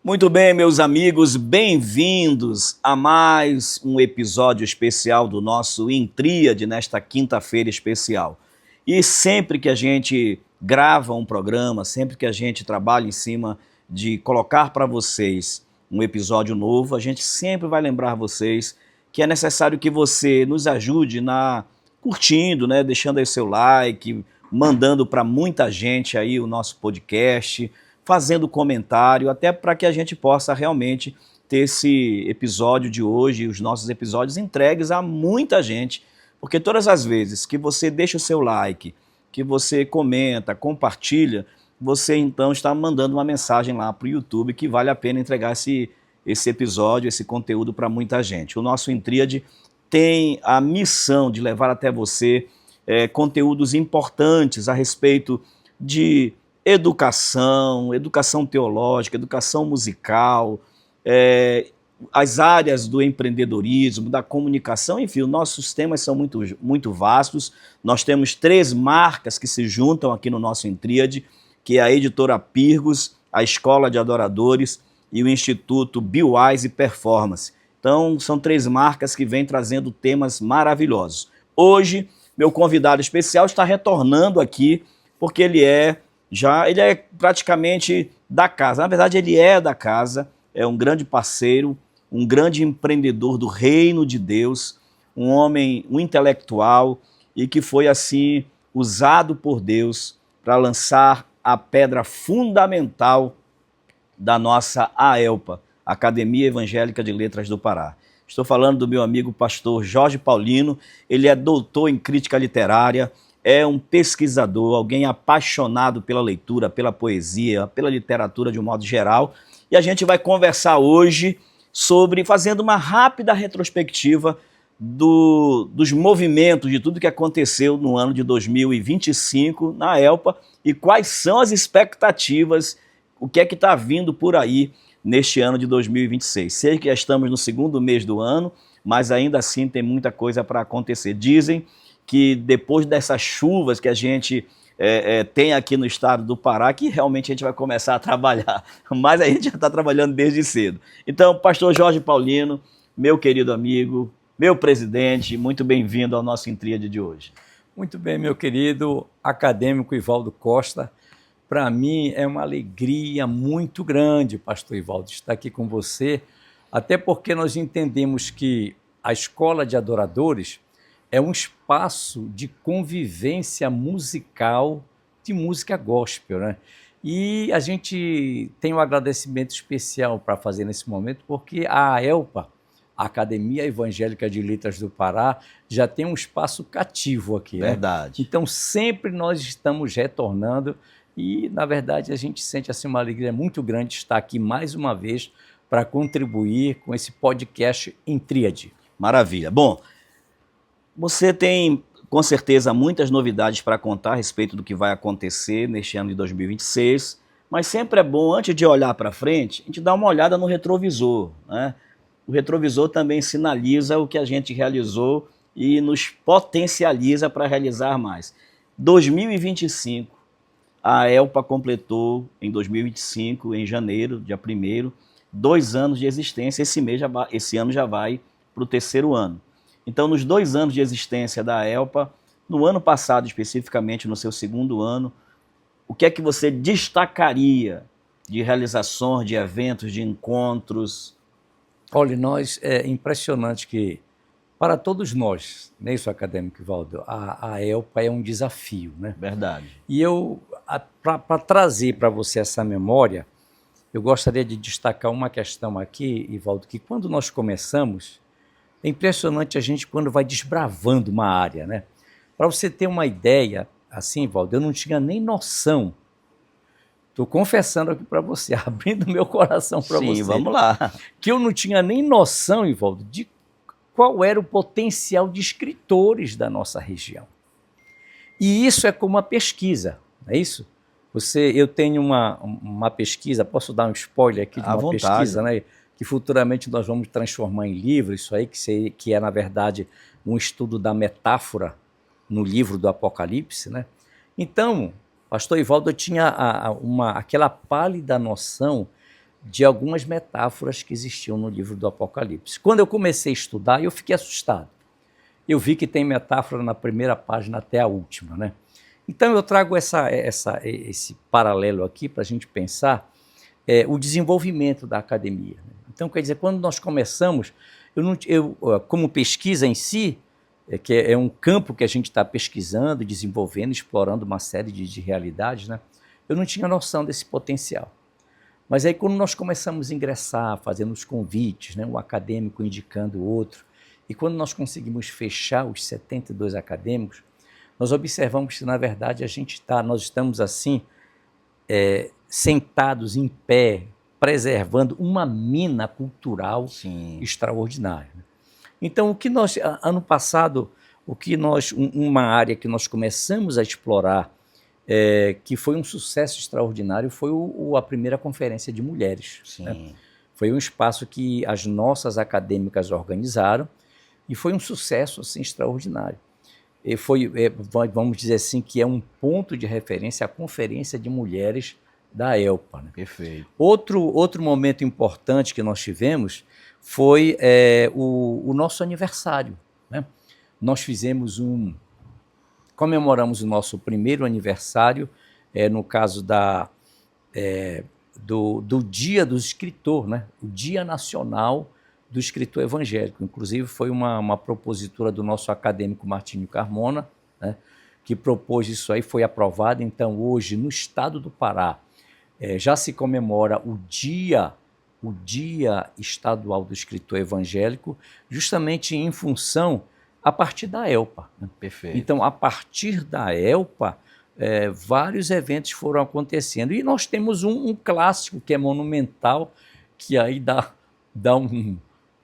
Muito bem, meus amigos, bem-vindos a mais um episódio especial do nosso Intríade nesta quinta-feira especial. E sempre que a gente grava um programa, sempre que a gente trabalha em cima de colocar para vocês um episódio novo, a gente sempre vai lembrar vocês que é necessário que você nos ajude na curtindo, né, deixando aí seu like, mandando para muita gente aí o nosso podcast, fazendo comentário, até para que a gente possa realmente ter esse episódio de hoje, os nossos episódios entregues a muita gente, porque todas as vezes que você deixa o seu like, que você comenta, compartilha, você então está mandando uma mensagem lá para o YouTube que vale a pena entregar esse episódio, esse conteúdo para muita gente. O nosso Intríade tem a missão de levar até você conteúdos importantes a respeito de educação teológica, educação musical, as áreas do empreendedorismo, da comunicação, enfim, os nossos temas são muito vastos. Nós temos 3 marcas que se juntam aqui no nosso Intríade, que é a Editora Pirgos, a Escola de Adoradores e o Instituto BioWise Performance. Então, são 3 marcas que vêm trazendo temas maravilhosos. Hoje, meu convidado especial está retornando aqui, porque ele é praticamente da casa. Na verdade, ele é da casa, é um grande parceiro, um grande empreendedor do reino de Deus, um homem, um intelectual, e que foi assim usado por Deus para lançar a pedra fundamental da nossa AELPA, Academia Evangélica de Letras do Pará. Estou falando do meu amigo pastor Jorge Paulino. Ele é doutor em crítica literária, é um pesquisador, alguém apaixonado pela leitura, pela poesia, pela literatura de um modo geral. E a gente vai conversar hoje fazendo uma rápida retrospectiva dos movimentos, de tudo que aconteceu no ano de 2025 na AELPA e quais são as expectativas, o que é que está vindo por aí neste ano de 2026. Sei que já estamos no 2º mês do ano, mas ainda assim tem muita coisa para acontecer. Dizem que depois dessas chuvas que a gente tem aqui no estado do Pará, que realmente a gente vai começar a trabalhar, mas a gente já está trabalhando desde cedo. Então, pastor Jorge Paulino, meu querido amigo, meu presidente, muito bem-vindo ao nosso Intríade de hoje. Muito bem, meu querido acadêmico Ivaldo Costa. Para mim é uma alegria muito grande, pastor Ivaldo, estar aqui com você, até porque nós entendemos que a Escola de Adoradores é um espaço de convivência musical, de música gospel, né? E a gente tem um agradecimento especial para fazer nesse momento, porque a AELPA, a Academia Evangélica de Letras do Pará, já tem um espaço cativo aqui, né? Verdade. Então, sempre nós estamos retornando e, na verdade, a gente sente assim, uma alegria muito grande estar aqui mais uma vez para contribuir com esse podcast Intríade. Maravilha. Bom, você tem, com certeza, muitas novidades para contar a respeito do que vai acontecer neste ano de 2026, mas sempre é bom, antes de olhar para frente, a gente dar uma olhada no retrovisor, né? O retrovisor também sinaliza o que a gente realizou e nos potencializa para realizar mais. 2025, a AELPA completou, em 2025, em janeiro, dia 1º, 2 anos de existência. Esse ano já vai para o 3º ano. Então, nos 2 anos de existência da AELPA, no ano passado especificamente, no seu 2º ano, o que é que você destacaria de realizações, de eventos, de encontros? Olha, é impressionante que, para todos nós, não é isso, acadêmico Ivaldo, a AELPA é um desafio, né? Verdade. E para trazer para você essa memória, eu gostaria de destacar uma questão aqui, Ivaldo, que quando nós começamos, é impressionante a gente quando vai desbravando uma área, né? Para você ter uma ideia, assim, Ivaldo, eu não tinha nem noção. Estou confessando aqui para você, abrindo meu coração para você. Sim, vamos lá. Que eu não tinha nem noção, Ivaldo, de qual era o potencial de escritores da nossa região. E isso é como uma pesquisa, não é isso? Eu tenho uma pesquisa, posso dar um spoiler aqui de uma pesquisa, né? Que futuramente nós vamos transformar em livro, isso aí, que é, na verdade, um estudo da metáfora no livro do Apocalipse, né? Então, pastor Ivaldo, eu tinha aquela pálida noção de algumas metáforas que existiam no livro do Apocalipse. Quando eu comecei a estudar, eu fiquei assustado. Eu vi que tem metáfora na primeira página até a última, né? Então eu trago esse paralelo aqui para a gente pensar o desenvolvimento da academia, né? Então, quer dizer, quando nós começamos, como pesquisa em si, que é um campo que a gente está pesquisando, desenvolvendo, explorando uma série de realidades, né? Eu não tinha noção desse potencial. Mas aí quando nós começamos a ingressar, fazendo os convites, né, um acadêmico indicando o outro, e quando nós conseguimos fechar os 72 acadêmicos, nós observamos que, na verdade, nós estamos assim, sentados em pé, preservando uma mina cultural extraordinária. Então, ano passado, uma área que nós começamos a explorar, que foi um sucesso extraordinário, foi a primeira conferência de mulheres. Né? Foi um espaço que as nossas acadêmicas organizaram e foi um sucesso assim, extraordinário. E vamos dizer assim, que é um ponto de referência a conferência de mulheres da ELPA. Né? Perfeito. Outro momento importante que nós tivemos foi o nosso aniversário. Né? Nós comemoramos o nosso primeiro aniversário, no caso do Dia do Escritor, né? O Dia Nacional do Escritor Evangélico. Inclusive, foi uma propositura do nosso acadêmico Martinho Carmona, né? Que propôs isso aí, foi aprovado. Então, hoje, no estado do Pará, já se comemora o Dia Estadual do Escritor Evangélico, justamente em função a partir da ELPA. Né? Perfeito. Então, a partir da ELPA, vários eventos foram acontecendo. E nós temos um clássico que é monumental, que aí dá um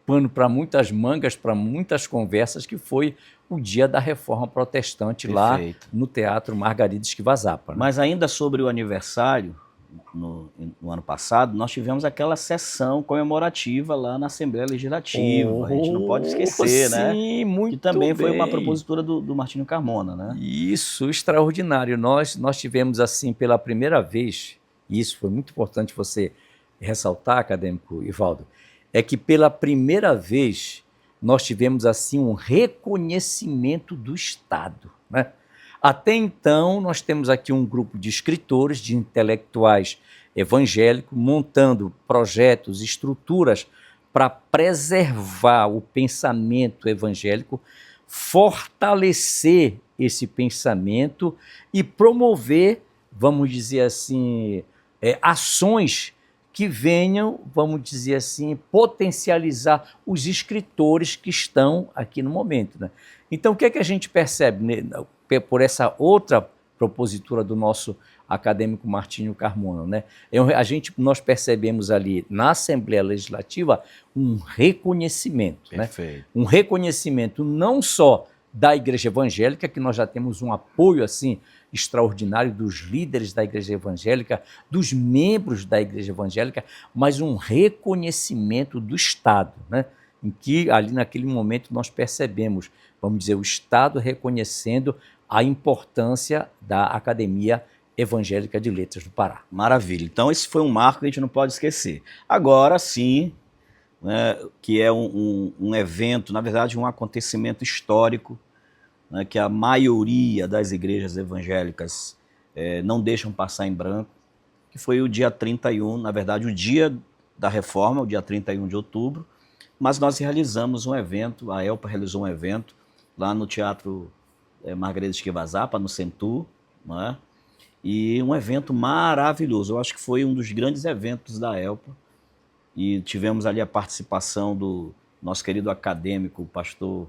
pano para muitas mangas, para muitas conversas, que foi o Dia da Reforma Protestante. Perfeito. Lá no Teatro Margarida Esquiva Zappa. Né? Mas ainda sobre o aniversário, no ano passado, nós tivemos aquela sessão comemorativa lá na Assembleia Legislativa. A gente não pode esquecer, sim, né? Sim, muito que também bem. Foi uma propositura do Martinho Carmona, né? Isso, extraordinário. Nós tivemos, assim, pela primeira vez, e isso foi muito importante você ressaltar, acadêmico Ivaldo, é que pela primeira vez nós tivemos, assim, um reconhecimento do Estado, né? Até então, nós temos aqui um grupo de escritores, de intelectuais evangélicos, montando projetos, estruturas para preservar o pensamento evangélico, fortalecer esse pensamento e promover, vamos dizer assim, ações que venham, vamos dizer assim, potencializar os escritores que estão aqui no momento. Né? Então, o que é que a gente percebe, né, por essa outra propositura do nosso acadêmico Martinho Carmona, né? Nós percebemos ali na Assembleia Legislativa um reconhecimento, né? Um reconhecimento não só da Igreja Evangélica, que nós já temos um apoio assim extraordinário dos líderes da Igreja Evangélica, dos membros da Igreja Evangélica, mas um reconhecimento do Estado, né? Em que ali naquele momento nós percebemos, vamos dizer, o Estado reconhecendo a importância da Academia Evangélica de Letras do Pará. Maravilha. Então esse foi um marco que a gente não pode esquecer. Agora sim, né, que é um evento, na verdade um acontecimento histórico, né, que a maioria das igrejas evangélicas não deixam passar em branco, que foi o dia 31, na verdade o dia da reforma, o dia 31 de outubro, mas nós realizamos um evento, a ELPA realizou um evento lá no Teatro Margarida Esquiva Zappa, no Centur, né? E um evento maravilhoso. Eu acho que foi um dos grandes eventos da ELPA. E tivemos ali a participação do nosso querido acadêmico, o pastor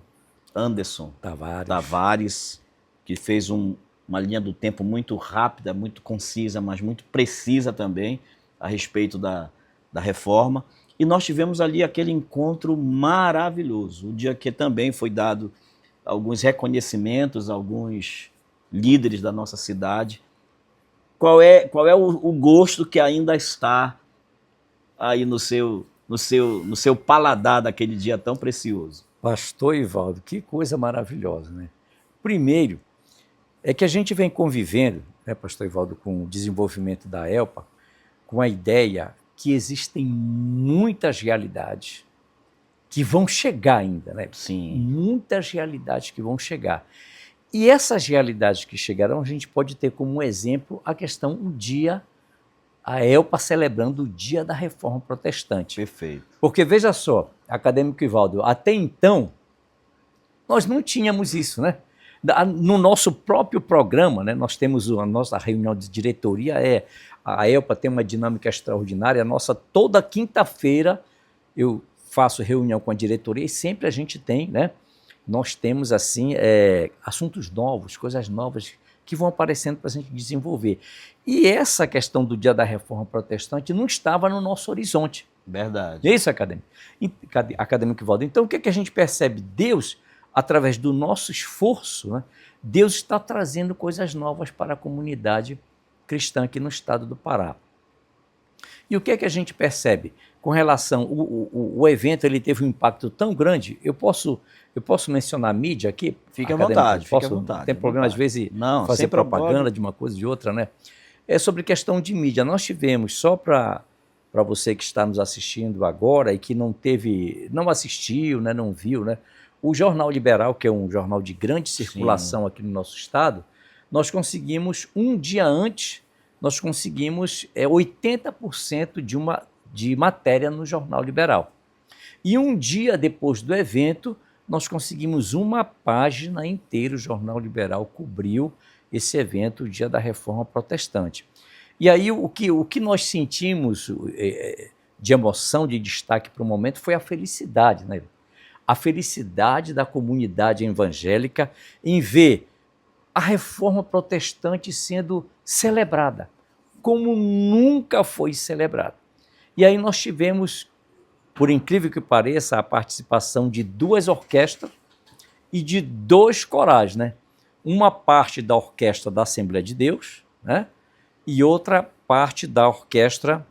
Anderson Tavares, que fez uma linha do tempo muito rápida, muito concisa, mas muito precisa também a respeito da reforma. E nós tivemos ali aquele encontro maravilhoso, o dia que também foi dado alguns reconhecimentos, alguns líderes da nossa cidade. Qual é o gosto que ainda está aí no seu paladar daquele dia tão precioso? Pastor Ivaldo, que coisa maravilhosa, né? Primeiro, é que a gente vem convivendo, né, Pastor Ivaldo, com o desenvolvimento da ELPA, com a ideia que existem muitas realidades que vão chegar ainda, né? Sim. Muitas realidades que vão chegar. E essas realidades que chegarão, a gente pode ter como exemplo a questão, a ELPA celebrando o Dia da Reforma Protestante. Perfeito. Porque, veja só, acadêmico Ivaldo, até então, nós não tínhamos isso, né? No nosso próprio programa, né, nós temos a nossa reunião de diretoria, a ELPA tem uma dinâmica extraordinária, toda quinta-feira eu faço reunião com a diretoria e sempre a gente tem, né? Nós temos, assim, assuntos novos, coisas novas que vão aparecendo para a gente desenvolver. E essa questão do Dia da Reforma Protestante não estava no nosso horizonte. Verdade. É isso, acadêmico Ivaldo. Então, o que a gente percebe? Deus, através do nosso esforço, né, Deus está trazendo coisas novas para a comunidade cristã aqui no estado do Pará. E o que a gente percebe? Com relação, o evento ele teve um impacto tão grande, eu posso mencionar a mídia aqui? Fique à vontade, fique à vontade. Não tem problema, às vezes, fazer propaganda de uma coisa e de outra, né? É sobre questão de mídia. Nós tivemos, só para você que está nos assistindo agora e que não assistiu, né, não viu, né? O Jornal Liberal, que é um jornal de grande circulação aqui no nosso estado, nós conseguimos, um dia antes, 80% de matéria no Jornal Liberal. E um dia depois do evento, nós conseguimos uma página inteira, o Jornal Liberal cobriu esse evento, o Dia da Reforma Protestante. E aí o que nós sentimos de emoção, de destaque para o momento, foi a felicidade, né? A felicidade da comunidade evangélica em ver a Reforma Protestante sendo celebrada, como nunca foi celebrada. E aí nós tivemos, por incrível que pareça, a participação de 2 orquestras e de 2 corais, né? Uma parte da orquestra da Assembleia de Deus, né? E outra parte da orquestra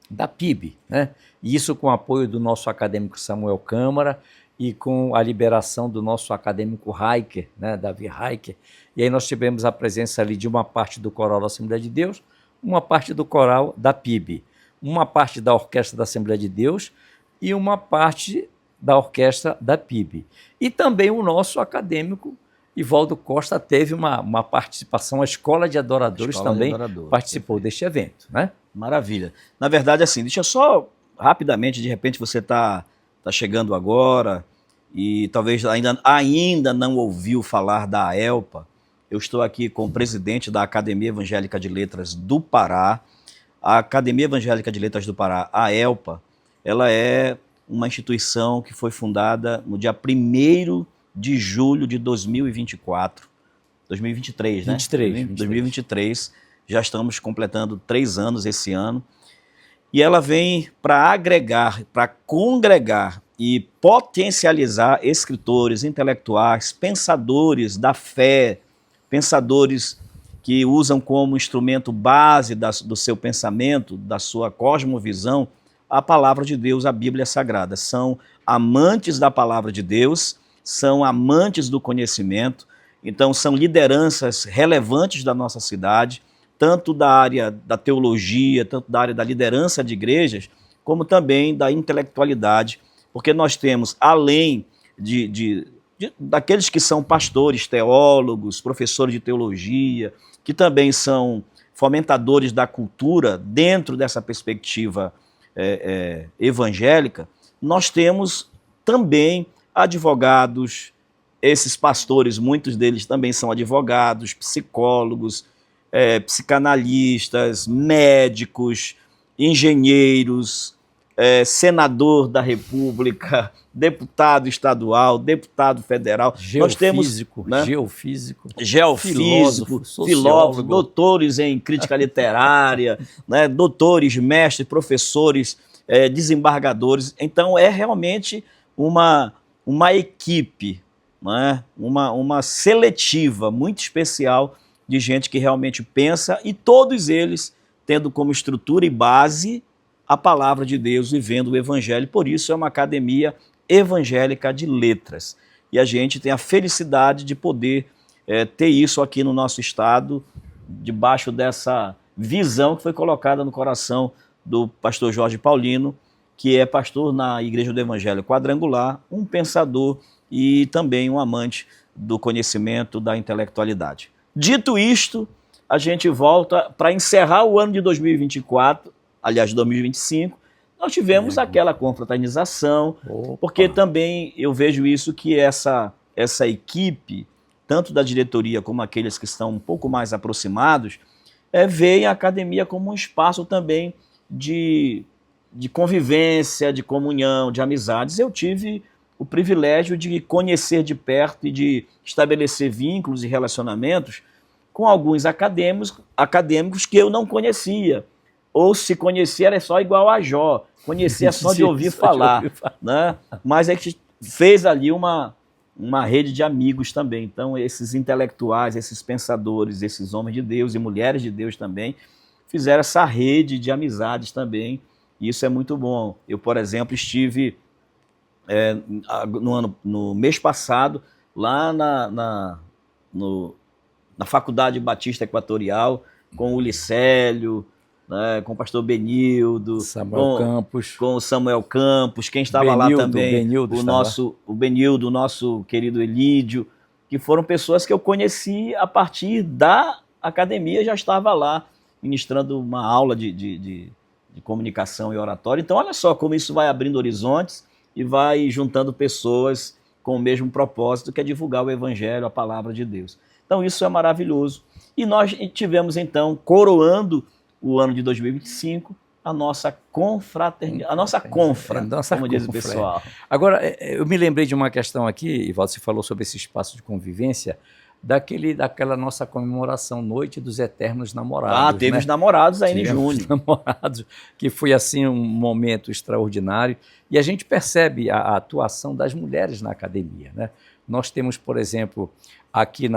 da PIB, né? E isso com o apoio do nosso acadêmico Samuel Câmara e com a liberação do nosso acadêmico Heiker, né? Davi Heiker. E aí nós tivemos a presença ali de uma parte do coral da Assembleia de Deus, uma parte do coral da PIB, uma parte da orquestra da Assembleia de Deus e uma parte da orquestra da PIB. E também o nosso acadêmico Ivaldo Costa teve uma participação, a Escola de Adoradores também participou deste evento, né? Maravilha. Na verdade, assim, deixa eu só rapidamente, de repente você está chegando agora e talvez ainda não ouviu falar da ELPA. Eu estou aqui com o presidente da Academia Evangélica de Letras do Pará. A Academia Evangélica de Letras do Pará, a ELPA, ela é uma instituição que foi fundada no dia 1º de julho de 2024. 2023, né? 2023. Já estamos completando 3 anos esse ano. E ela vem para agregar, para congregar e potencializar escritores, intelectuais, pensadores da fé, pensadores que usam como instrumento base do seu pensamento, da sua cosmovisão, a palavra de Deus, a Bíblia Sagrada. São amantes da palavra de Deus, são amantes do conhecimento, então são lideranças relevantes da nossa cidade, tanto da área da teologia, tanto da área da liderança de igrejas, como também da intelectualidade, porque nós temos, além daqueles que são pastores, teólogos, professores de teologia, que também são fomentadores da cultura dentro dessa perspectiva evangélica, nós temos também advogados, esses pastores, muitos deles também são advogados, psicólogos, psicanalistas, médicos, engenheiros, senador da República, deputado estadual, deputado federal. Nós temos, né, geofísico, filósofo, doutores em crítica literária, né, doutores, mestres, professores, desembargadores. Então é realmente uma equipe, né, uma seletiva muito especial de gente que realmente pensa, e todos eles tendo como estrutura e base a palavra de Deus, vivendo o evangelho. Por isso é uma academia evangélica de letras. E a gente tem a felicidade de poder ter isso aqui no nosso estado, debaixo dessa visão que foi colocada no coração do pastor Jorge Paulino, que é pastor na Igreja do Evangelho Quadrangular, um pensador e também um amante do conhecimento, da intelectualidade. Dito isto, a gente volta para encerrar o ano de 2024, aliás, 2025, nós tivemos aquela confraternização, porque também eu vejo isso que essa equipe, tanto da diretoria como aqueles que estão um pouco mais aproximados, veem a academia como um espaço também de convivência, de comunhão, de amizades. Eu tive o privilégio de conhecer de perto e de estabelecer vínculos e relacionamentos com alguns acadêmicos que eu não conhecia, ou se conhecia era só igual a Jó, conhecia só de ouvir falar, né? Mas a gente fez ali uma rede de amigos também. Então esses intelectuais, esses pensadores, esses homens de Deus e mulheres de Deus também fizeram essa rede de amizades também, e isso é muito bom. Eu, por exemplo, estive no mês passado lá na Faculdade Batista Equatorial, com o Licélio, né, com o pastor Benildo, com o Samuel Campos, quem estava lá também, o Benildo, o nosso querido Elídio, que foram pessoas que eu conheci a partir da academia, já estava lá ministrando uma aula de comunicação e oratória. Então olha só como isso vai abrindo horizontes e vai juntando pessoas com o mesmo propósito, que é divulgar o Evangelho, a palavra de Deus. Então isso é maravilhoso. E nós tivemos então, coroando o ano de 2025, a nossa confraternidade, a nossa confra, como diz o pessoal. Agora, eu me lembrei de uma questão aqui, Ivaldo, você falou sobre esse espaço de convivência, daquela nossa comemoração, Noite dos Eternos Namorados. Teve, né? Os namorados ainda em junho. Namorados, que foi assim um momento extraordinário. E a gente percebe a atuação das mulheres na academia, né? Nós temos, por exemplo, aqui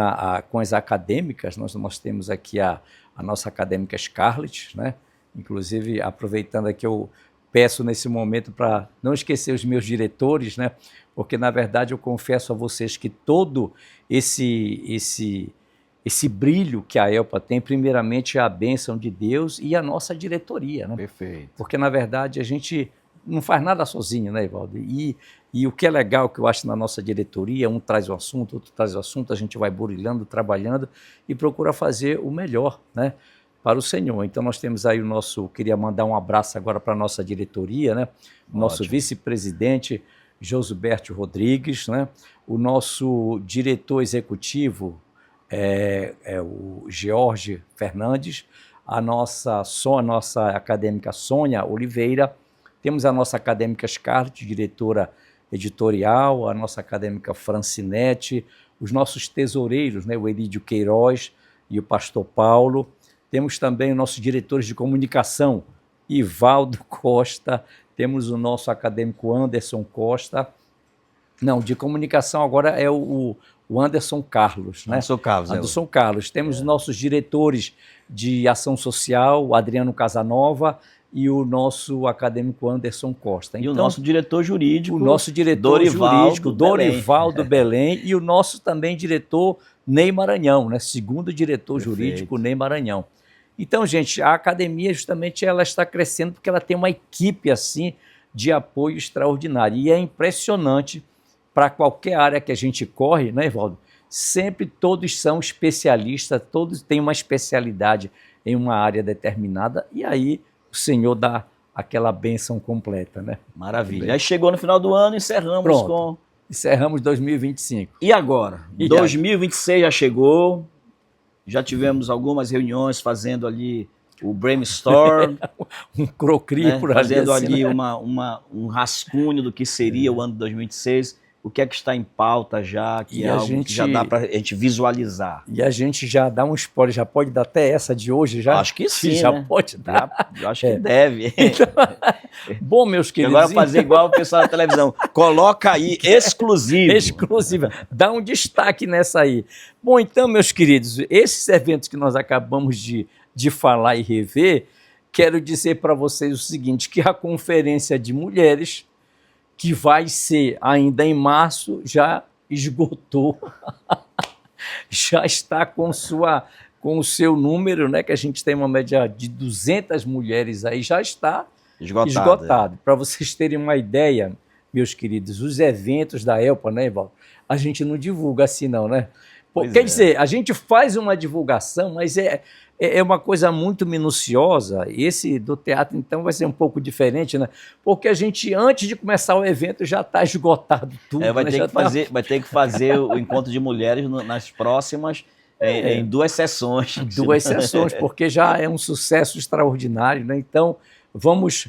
com as acadêmicas, nós temos aqui a nossa acadêmica Scarlett, né? Inclusive, aproveitando aqui, eu peço nesse momento para não esquecer os meus diretores, né? Porque, na verdade, eu confesso a vocês que todo esse brilho que a ELPA tem, primeiramente, é a bênção de Deus e a nossa diretoria, né? Perfeito. Porque, na verdade, a gente não faz nada sozinho, né, Ivaldo? E o que é legal, que eu acho na nossa diretoria, um traz o assunto, outro traz o assunto, a gente vai burilhando, trabalhando e procura fazer o melhor, né, para o Senhor. Então nós temos aí queria mandar um abraço agora para a nossa diretoria, né, o nosso vice-presidente Josuberto Rodrigues, né, o nosso diretor executivo o George Fernandes, a nossa acadêmica Sônia Oliveira, temos a nossa acadêmica Scarlett, diretora editorial, a nossa acadêmica Francinete, os nossos tesoureiros, né, o Elídio Queiroz e o pastor Paulo. Temos também os nossos diretores de comunicação, Ivaldo Costa, temos o nosso acadêmico Anderson Costa. Não, de comunicação agora é o Anderson Carlos, né? Anderson Carlos. Temos os nossos diretores de ação social, o Adriano Casanova, e o nosso acadêmico Anderson Costa. Então, e o nosso diretor jurídico, Dorivaldo Belém, e o nosso também diretor Ney Maranhão, né? Segundo diretor jurídico Ney Maranhão. Então, gente, a academia justamente ela está crescendo porque ela tem uma equipe assim de apoio extraordinário. E é impressionante para qualquer área que a gente corre, né, Ivaldo? Sempre todos são especialistas, todos têm uma especialidade em uma área determinada, e aí o Senhor dá aquela bênção completa, né? Maravilha. Aí chegou no final do ano, encerramos 2025. E agora? 2026 já chegou, já tivemos algumas reuniões fazendo ali o brainstorm, um crocri, né? Fazendo ali um rascunho do que seria o ano de 2026. O que é que está em pauta já, que é algo que já dá para a gente visualizar? E a gente já dá um spoiler, já pode dar até essa de hoje? Já? Acho que sim, já pode dar. Eu acho que deve. Então, bom, meus queridos... Agora fazer igual o pessoal da televisão, coloca aí, exclusivo. Exclusiva, dá um destaque nessa aí. Bom, então, meus queridos, esses eventos que nós acabamos de falar e rever, quero dizer para vocês o seguinte, que a Conferência de Mulheres, que vai ser ainda em março, já esgotou, já está com com o seu número, né, que a gente tem uma média de 200 mulheres aí, já está esgotado. Para vocês terem uma ideia, meus queridos, os eventos da Elpa, né, Evaldo? A gente não divulga assim não, né? Quer dizer, a gente faz uma divulgação, mas é uma coisa muito minuciosa. Esse do teatro, então, vai ser um pouco diferente, né? Porque a gente, antes de começar o evento, já está esgotado tudo. Vai, né? vai ter que fazer o encontro de mulheres nas próximas, em 2 sessões. 2 sessões, porque já é um sucesso extraordinário, né? Então, vamos...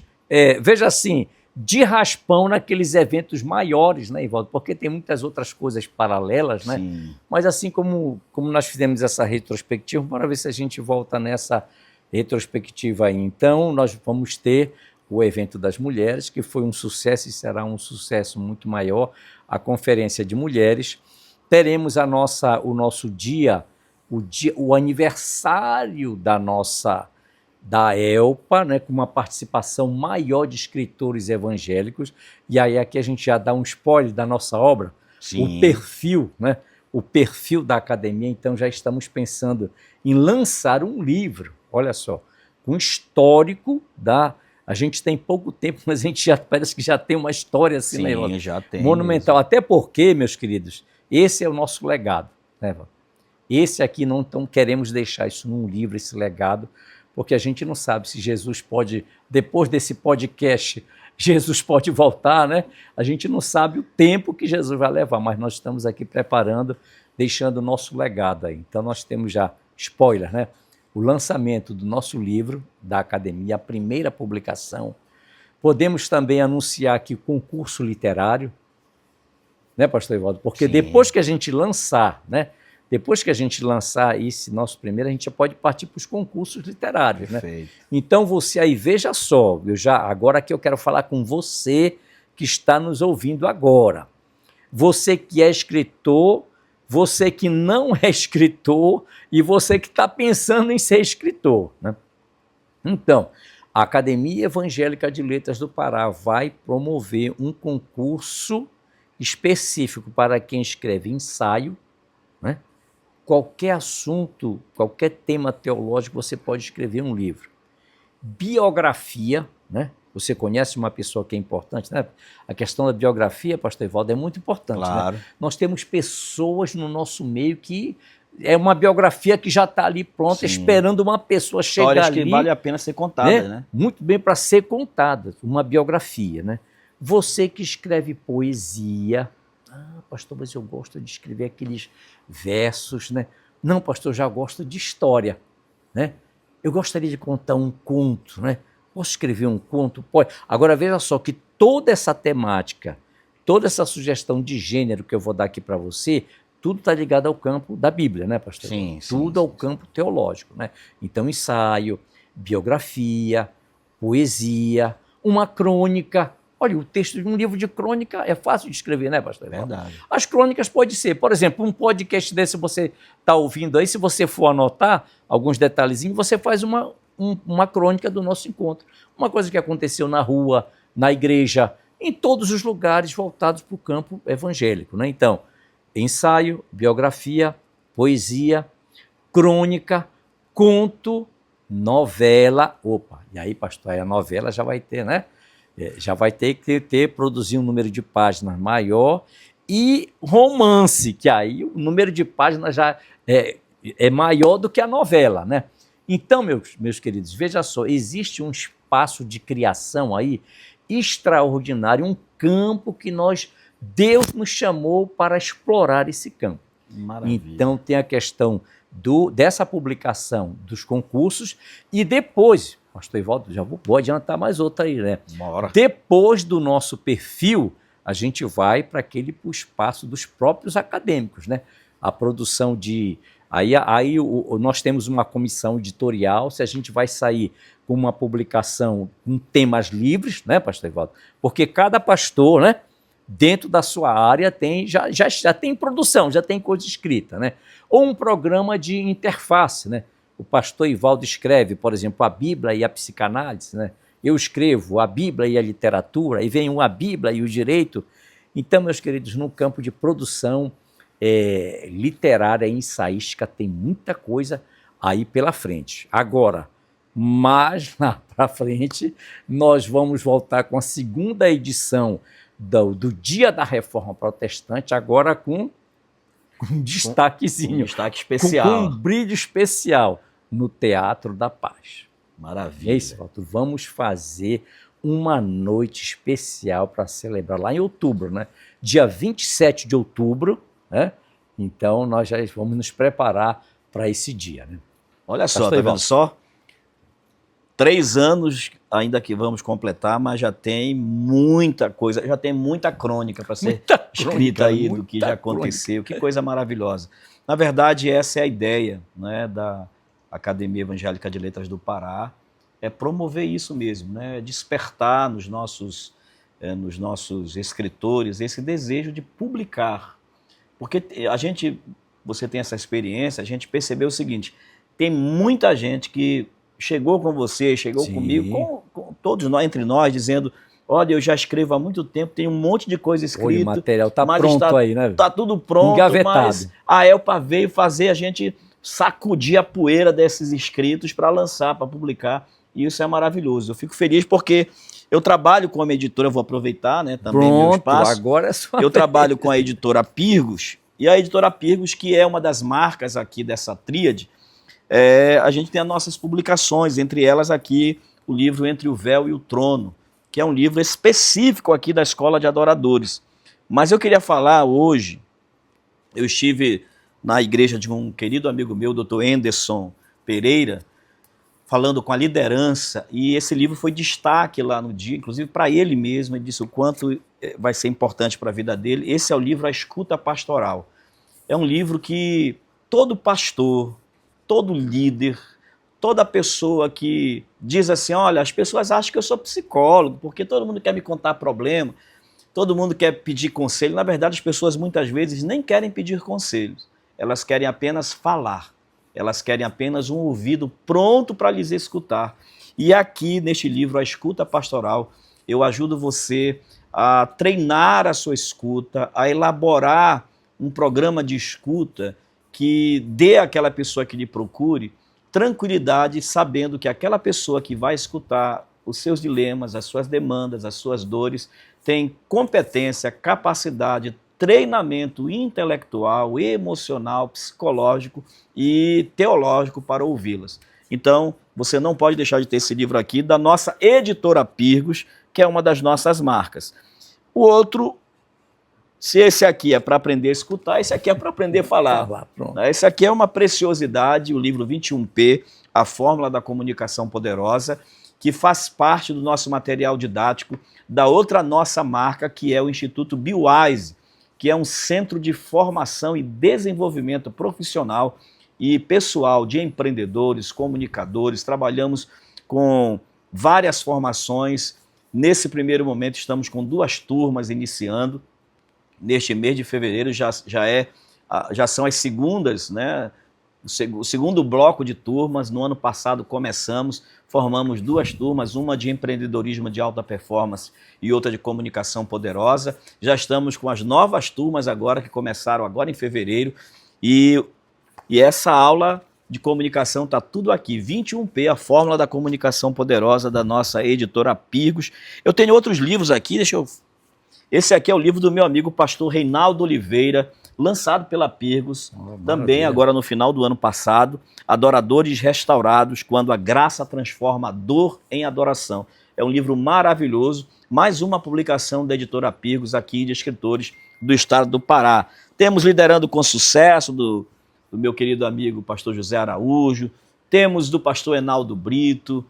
veja assim, de raspão naqueles eventos maiores, né, Ivaldo? Porque tem muitas outras coisas paralelas, né? Sim. Mas assim como nós fizemos essa retrospectiva, bora ver se a gente volta nessa retrospectiva aí. Então, nós vamos ter o evento das mulheres, que foi um sucesso e será um sucesso muito maior, a Conferência de Mulheres. Teremos o nosso dia, o aniversário da Elpa, né, com uma participação maior de escritores evangélicos, e aí aqui a gente já dá um spoiler da nossa obra, Sim. O perfil, né, o perfil da academia. Então já estamos pensando em lançar um livro, olha só, com histórico a gente tem pouco tempo, mas a gente parece que já tem uma história assim, sim, né, já tem monumental, até porque, meus queridos, esse é o nosso legado, né, esse aqui não queremos deixar isso num livro, esse legado, porque a gente não sabe se Jesus pode, depois desse podcast, Jesus pode voltar, né? A gente não sabe o tempo que Jesus vai levar, mas nós estamos aqui preparando, deixando o nosso legado aí. Então nós temos já, spoiler, né? O lançamento do nosso livro, da academia, a primeira publicação. Podemos também anunciar aqui concurso literário, né, pastor Evaldo? Porque depois que a gente lançar, né? Depois que a gente lançar esse nosso primeiro, a gente já pode partir para os concursos literários, né? Então você aí, veja só, agora aqui eu quero falar com você que está nos ouvindo agora. Você que é escritor, você que não é escritor e você que está pensando em ser escritor, né? Então, a Academia Evangélica de Letras do Pará vai promover um concurso específico para quem escreve ensaio, né? Qualquer assunto, qualquer tema teológico, você pode escrever um livro. Biografia, né? Você conhece uma pessoa que é importante, né? A questão da biografia, pastor Evaldo, é muito importante. Claro. Né? Nós temos pessoas no nosso meio que é uma biografia que já está ali pronta, sim, esperando uma pessoa chegar ali. Histórias que vale a pena ser contada, né? Muito bem para ser contada, uma biografia, né? Você que escreve poesia... pastor, mas eu gosto de escrever aqueles versos, né? Não, pastor, eu já gosto de história, né? Eu gostaria de contar um conto, né? Posso escrever um conto? Pode. Agora, veja só que toda essa temática, toda essa sugestão de gênero que eu vou dar aqui para você, tudo está ligado ao campo da Bíblia, né, pastor? Sim, tudo ao campo teológico, né? Então, ensaio, biografia, poesia, uma crônica. Olha, o texto de um livro de crônica é fácil de escrever, né, pastor? Verdade. As crônicas pode ser, por exemplo, um podcast desse você está ouvindo aí, se você for anotar alguns detalhezinhos, você faz uma crônica do nosso encontro. Uma coisa que aconteceu na rua, na igreja, em todos os lugares voltados para o campo evangélico, né? Então, ensaio, biografia, poesia, crônica, conto, novela. Opa, e aí, pastor, aí a novela já vai ter, né? Já vai ter que produzir um número de páginas maior, e romance, que aí o número de páginas já é maior do que a novela, né? Então, meus queridos, veja só, existe um espaço de criação aí extraordinário, um campo que Deus nos chamou para explorar esse campo. Maravilha. Então tem a questão dessa publicação dos concursos, e depois... Pastor Evaldo, já vou adiantar mais outra aí, né? Bora. Depois do nosso perfil, a gente vai para o espaço dos próprios acadêmicos, né? A produção de... Aí nós temos uma comissão editorial, se a gente vai sair com uma publicação com temas livres, né, pastor Evaldo? Porque cada pastor, né, dentro da sua área já tem produção, já tem coisa escrita, né? Ou um programa de interface, né? O pastor Evaldo escreve, por exemplo, a Bíblia e a psicanálise, né? Eu escrevo a Bíblia e a literatura, e vem a Bíblia e o direito. Então, meus queridos, no campo de produção literária e ensaística tem muita coisa aí pela frente. Agora, mais lá para frente, nós vamos voltar com a segunda edição do Dia da Reforma Protestante, agora com um destaquezinho. Um destaque especial. Com um brilho especial no Teatro da Paz. Maravilha. É isso, Walter. Vamos fazer uma noite especial para celebrar lá em outubro, né? Dia 27 de outubro, né? Então, nós já vamos nos preparar para esse dia, né? Olha só, tá vendo só? 3 anos ainda que vamos completar, mas já tem muita coisa, já tem muita crônica para ser escrita aí do que já aconteceu. Que coisa maravilhosa. Na verdade, essa é a ideia, né, da Academia Evangélica de Letras do Pará, é promover isso mesmo, né, despertar nos nossos escritores esse desejo de publicar. Porque você tem essa experiência, a gente percebeu o seguinte, tem muita gente que chegou com você, chegou Sim. comigo, com todos nós, entre nós, dizendo, olha, eu já escrevo há muito tempo, tem um monte de coisa escrita. O material está pronto aí, né? Está tudo pronto, engavetado. Mas a Elpa veio fazer a gente sacudir a poeira desses escritos para lançar, para publicar, e isso é maravilhoso. Eu fico feliz porque eu trabalho com uma editora, eu vou aproveitar, né, também meu espaço. Agora é só eu trabalho com a editora Pirgos, e a editora Pirgos, que é uma das marcas aqui dessa tríade, a gente tem as nossas publicações, entre elas aqui o livro Entre o Véu e o Trono, que é um livro específico aqui da Escola de Adoradores. Mas eu queria falar hoje, eu estive na igreja de um querido amigo meu, Dr. Anderson Pereira, falando com a liderança, e esse livro foi destaque lá no dia, inclusive para ele mesmo, ele disse o quanto vai ser importante para a vida dele. Esse é o livro A Escuta Pastoral. É um livro que todo pastor, todo líder, toda pessoa que diz assim, olha, as pessoas acham que eu sou psicólogo, porque todo mundo quer me contar problema, todo mundo quer pedir conselho. Na verdade, as pessoas muitas vezes nem querem pedir conselhos, elas querem apenas falar, elas querem apenas um ouvido pronto para lhes escutar. E aqui, neste livro, A Escuta Pastoral, eu ajudo você a treinar a sua escuta, a elaborar um programa de escuta que dê àquela pessoa que lhe procure tranquilidade, sabendo que aquela pessoa que vai escutar os seus dilemas, as suas demandas, as suas dores, tem competência, capacidade, treinamento intelectual, emocional, psicológico e teológico para ouvi-las. Então, você não pode deixar de ter esse livro aqui da nossa editora Pirgos, que é uma das nossas marcas. O outro, se esse aqui é para aprender a escutar, esse aqui é para aprender a falar. Esse aqui é uma preciosidade, o livro 21P, A Fórmula da Comunicação Poderosa, que faz parte do nosso material didático da outra nossa marca, que é o Instituto BioWise, que é um centro de formação e desenvolvimento profissional e pessoal de empreendedores, comunicadores. Trabalhamos com várias formações. Nesse primeiro momento estamos com 2 turmas iniciando. Neste mês de fevereiro já são as segundas, né? O segundo bloco de turmas. No ano passado formamos 2 turmas, uma de empreendedorismo de alta performance e outra de comunicação poderosa. Já estamos com as novas turmas agora, que começaram agora em fevereiro, e essa aula de comunicação está tudo aqui, 21P, a Fórmula da Comunicação Poderosa, da nossa editora Pirgos. Eu tenho outros livros aqui, esse aqui é o livro do meu amigo pastor Reinaldo Oliveira, lançado pela Pirgos, também agora no final do ano passado, Adoradores Restaurados, quando a graça transforma a dor em adoração. É um livro maravilhoso, mais uma publicação da editora Pirgos aqui, de escritores do estado do Pará. Temos Liderando com Sucesso, do meu querido amigo pastor José Araújo, temos do pastor Enaldo Brito,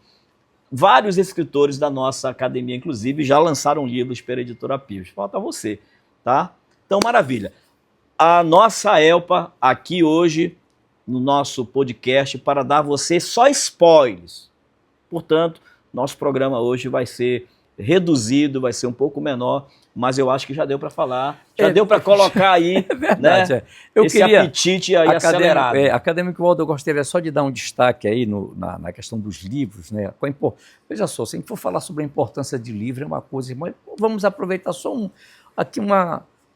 vários escritores da nossa academia, inclusive, já lançaram livros pela editora Pirgos. Falta você, tá? Então, maravilha. A nossa Elpa aqui hoje no nosso podcast para dar a você só spoilers. Portanto, nosso programa hoje vai ser reduzido, vai ser um pouco menor, mas eu acho que já deu para falar, já deu para colocar aí, verdade, né, esse apetite aí acelerado. Acadêmico Waldo, eu gostaria só de dar um destaque aí na questão dos livros, né? Veja só, se a gente for falar sobre a importância de livro, é uma coisa, mas vamos aproveitar só um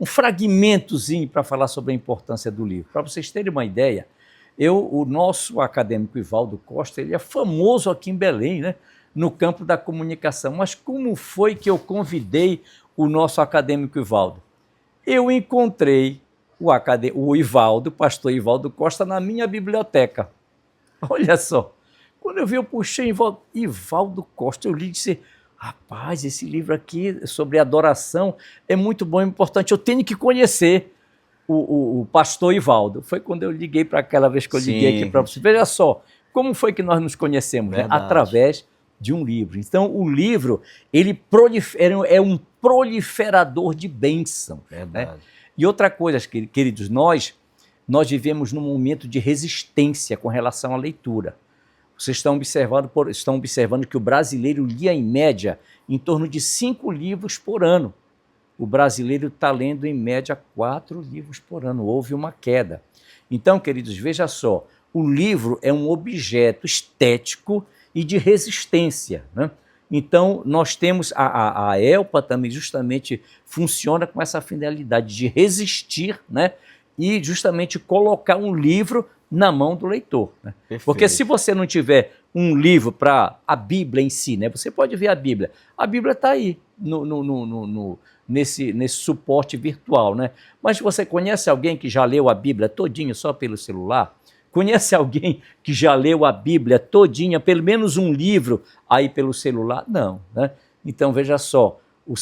fragmentozinho para falar sobre a importância do livro. Para vocês terem uma ideia, O nosso acadêmico Ivaldo Costa, ele é famoso aqui em Belém, né? No campo da comunicação. Mas como foi que eu convidei o nosso acadêmico Ivaldo? Eu encontrei o Ivaldo, o pastor Ivaldo Costa, na minha biblioteca. Olha só. Quando eu vi, eu puxei Ivaldo Costa, eu li e disse, rapaz, esse livro aqui sobre adoração é muito bom e importante, eu tenho que conhecer o pastor Ivaldo. Foi quando eu liguei para aquela vez que eu liguei aqui para você. Veja só, como foi que nós nos conhecemos? Né? Através de um livro. Então, o livro, ele é um proliferador de bênção. Né? E outra coisa, queridos, nós vivemos num momento de resistência com relação à leitura. Vocês estão observando que o brasileiro lia, em média, em torno de 5 livros por ano. O brasileiro está lendo, em média, 4 livros por ano. Houve uma queda. Então, queridos, veja só, o livro é um objeto estético e de resistência. Né? Então, nós temos, a ELPA também justamente funciona com essa finalidade de resistir, né? E justamente colocar um livro na mão do leitor. Né? Porque se você não tiver um livro para a Bíblia em si, né? Você pode ver a Bíblia está aí nesse suporte virtual. Né? Mas você conhece alguém que já leu a Bíblia todinha só pelo celular? Conhece alguém que já leu a Bíblia todinha, pelo menos um livro aí pelo celular? Não. Né? Então, veja só, o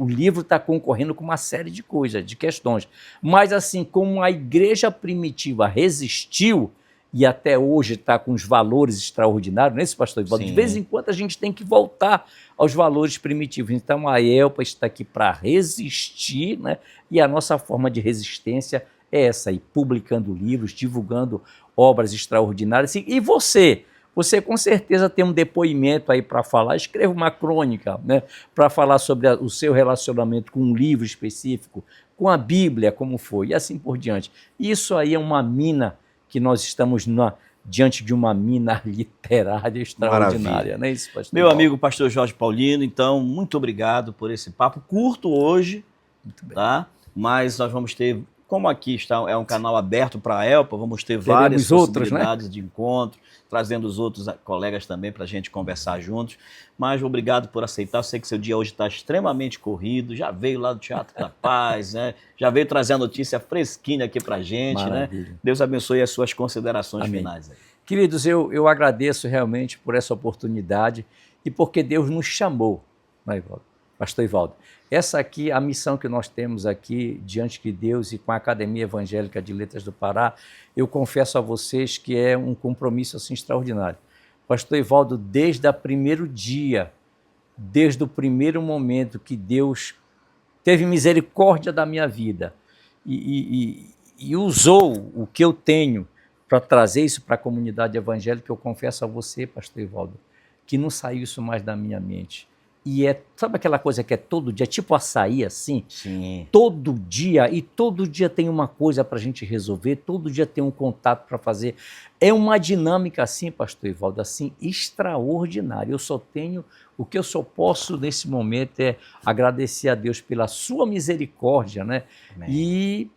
livro está concorrendo com uma série de coisas, de questões. Mas assim, como a igreja primitiva resistiu e até hoje está com os valores extraordinários, não é isso, pastor Ivaldo? De vez em quando a gente tem que voltar aos valores primitivos. Então, a ELPA está aqui para resistir, né? E a nossa forma de resistência é essa aí, publicando livros, divulgando obras extraordinárias. E você com certeza tem um depoimento aí para falar, escreva uma crônica, né, para falar sobre o seu relacionamento com um livro específico, com a Bíblia, como foi, e assim por diante. Isso aí é uma mina, que nós estamos diante de uma mina literária extraordinária. Não é isso, pastor? Meu amigo pastor Jorge Paulino, então, muito obrigado por esse papo curto hoje, tá? Mas nós vamos ter, como aqui é um canal aberto para a ELPA, vamos ter várias possibilidades, né, de encontro, trazendo os outros colegas também para a gente conversar juntos. Mas obrigado por aceitar. Eu sei que seu dia hoje está extremamente corrido, já veio lá do Teatro da Paz, né? Já veio trazer a notícia fresquinha aqui para a gente. Maravilha. Né? Deus abençoe as suas considerações finais. Aí. Queridos, eu agradeço realmente por essa oportunidade e porque Deus nos chamou, né, Ivaldo? Pastor Ivaldo, essa aqui, a missão que nós temos aqui diante de Deus e com a Academia Evangélica de Letras do Pará, eu confesso a vocês que é um compromisso assim extraordinário. Pastor Ivaldo, desde o primeiro dia, desde o primeiro momento que Deus teve misericórdia da minha vida e usou o que eu tenho para trazer isso para a comunidade evangélica, eu confesso a você, pastor Ivaldo, que não saiu isso mais da minha mente. E sabe aquela coisa que é todo dia, tipo açaí assim? Sim. Todo dia tem uma coisa para a gente resolver, todo dia tem um contato para fazer. É uma dinâmica assim, pastor Ivaldo, assim, extraordinária. O que eu só posso nesse momento é agradecer a Deus pela sua misericórdia, né? E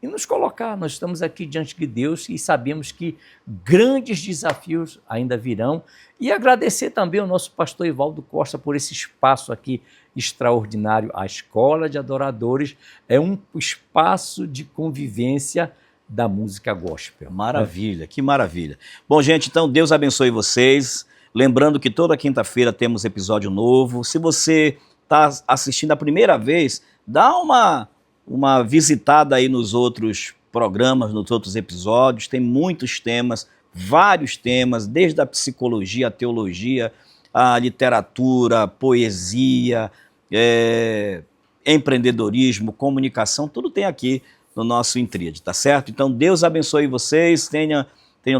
nos colocar, nós estamos aqui diante de Deus e sabemos que grandes desafios ainda virão. E agradecer também ao nosso pastor Ivaldo Costa por esse espaço aqui extraordinário. A Escola de Adoradores é um espaço de convivência da música gospel. Maravilha, que maravilha. Bom, gente, então Deus abençoe vocês. Lembrando que toda quinta-feira temos episódio novo. Se você está assistindo a primeira vez, dá uma visitada aí nos outros programas, nos outros episódios. Tem muitos temas, vários temas, desde a psicologia, a teologia, a literatura, a poesia, empreendedorismo, comunicação, tudo tem aqui no nosso Intríade, tá certo? Então Deus abençoe vocês, tenham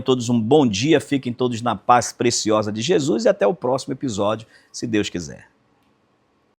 todos um bom dia, fiquem todos na paz preciosa de Jesus e até o próximo episódio, se Deus quiser.